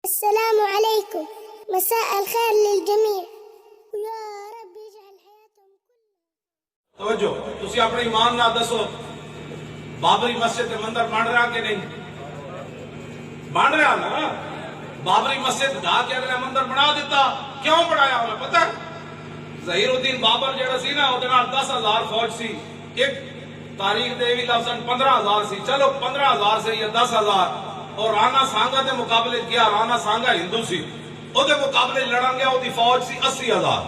السلام علیکم، مساء الخیر للجمیع، یا رب اجعل حیاتهم توجہ تسی اپنے ایمان نہ دسو بابری مسجد کے مندر بن رہا کہ نہیں بن رہا نا؟ بابری مسجد ڈھا کے اگلے مندر بنا دیتا، کیوں بنایا انہیں پتہ ہے؟ ظہیر الدین بابر جڑا سی نا وہ 10,000 فوج سی، ایک تاریخ دے بھی لفظاً 15,000 سی، چلو 15,000 سے یا 10,000، اور رانا سانگا دے مقابلے کیا، رانا سانگا ہندو سی، او دے مقابلے لڑن گیا، او دی فوج سی 80,000،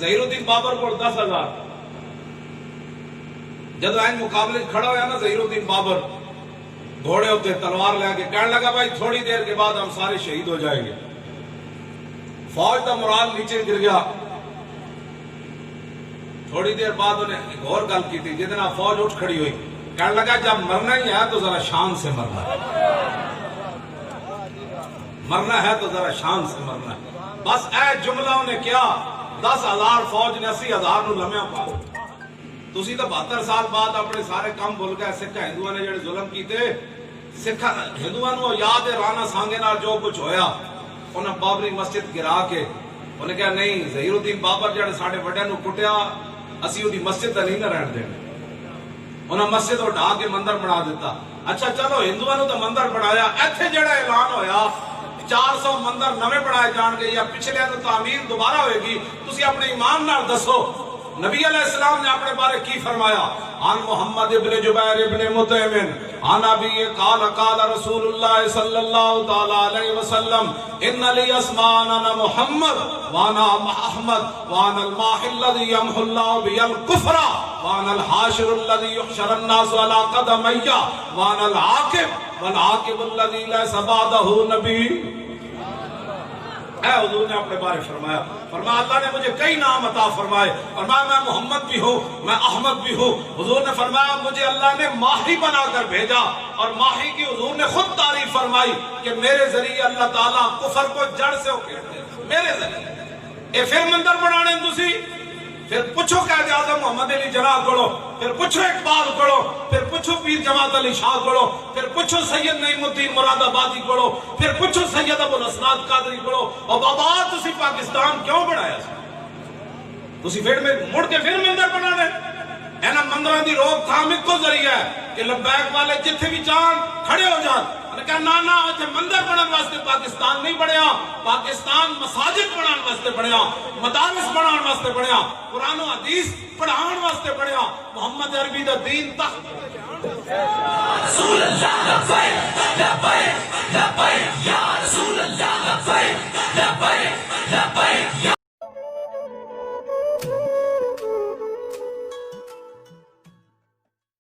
ظہیر الدین بابر کو 10,000۔ جب آئین مقابلے کھڑا ہویا نا ظہیر الدین بابر، گھوڑے ہوتے تلوار لے کے کہنے لگا بھائی تھوڑی دیر کے بعد ہم سارے شہید ہو جائیں گے۔ فوج دا مرال نیچے گر گیا۔ تھوڑی دیر بعد انہیں ایک اور گل کی تھی جتنا فوج اٹھ کھڑی ہوئی، کہنے لگا جب مرنا ہی ہے تو ذرا شان سے مرنا ہے، مرنا ہے تو ذرا شان سے مرنا ہے۔ بس اے جملہ انہیں کیا، 10,000 فوج نے 80,000 نو لمحہ پا۔ تسی تو 72 سال بعد اپنے سارے کام بھول گئے۔ سکھا ہندوؤں نے جڑے ظلم کیتے، سکھا ہندوؤں نو یاد ہے رانا سانگے نال جو کچھ ہویا، انہیں بابری مسجد گرا کے انہیں کہا نہیں ظہیر الدین بابر جڑے ساڑھے بڑے نو کٹیا، اسی وہ دی مسجد تا نہیں نہ رہن دینا۔ انہیں مسجد اور ڈھا کے مندر بنا دیتا۔ اچھا چلو ہندوؤں نے تو مندر بنایا، ایتھے جڑا اعلان ہویا 400 مندر نویں بنائے جان گے یا پچھلے تو تعمیر دوبارہ ہوئے گی، تسی اپنے ایمان نال دسو نبی علیہ السلام نے اپنے بارے کی فرمایا؟ عن محمد ابن جبیر ابن مطعم عن ابی قال قال رسول اللہ صلی اللہ تعالی علیہ وسلم ان لی اسمان انا محمد وانا احمد وانا الماحی الذی یمحو اللہ بی الکفر وانا الحاشر الذی یحشر الناس علی قدمی وانا العاقب والعاقب الذی لیس بعدہ نبی۔ اے حضور نے اپنے بارے فرمایا، فرمایا اللہ نے مجھے کئی نام عطا فرمائے، فرمایا میں محمد بھی ہوں، میں احمد بھی ہوں۔ حضور نے فرمایا مجھے اللہ نے ماہی بنا کر بھیجا، اور ماہی کی حضور نے خود تعریف فرمائی کہ میرے ذریعے اللہ تعالیٰ کفر کو جڑ سے اکھیڑتے ہیں، میرے ذریعے۔ اے پھر مندر بنانے تسی، پھر پوچھو قائد اعظم محمد علی جناح کرو، پھر پوچھو اقبال کرو، پھر پوچھو پیر جماعت علی شاہ کرو، پھر پوچھو سید نعیم الدین مراد آبادی کرو، پھر پوچھو سید ابو الاسناد قادری کرو، اور بابا تسی پاکستان کیوں بڑھایا سی؟ تسی پھر میں مڑ کے پھر مندر بنا دے۔ اینا مندران دی روک تھام ایک کو ذریعہ ہے کہ لبیک والے جتھے بھی چاند کھڑے ہو جان، انہیں کہا نانا آجھے مندر بنان واسطے پاکستان نہیں بڑھیا، پاکستان مساجد بنان واسطے بڑھیا، مدارس بنان واسطے بڑھیا، قرآن و حدیث پڑھان واسطے بڑھیا، محمد عربی دا دین تخت۔ رسول اللہ لبیک لبیک لبیک یا رسول اللہ لبیک لبیک لبیک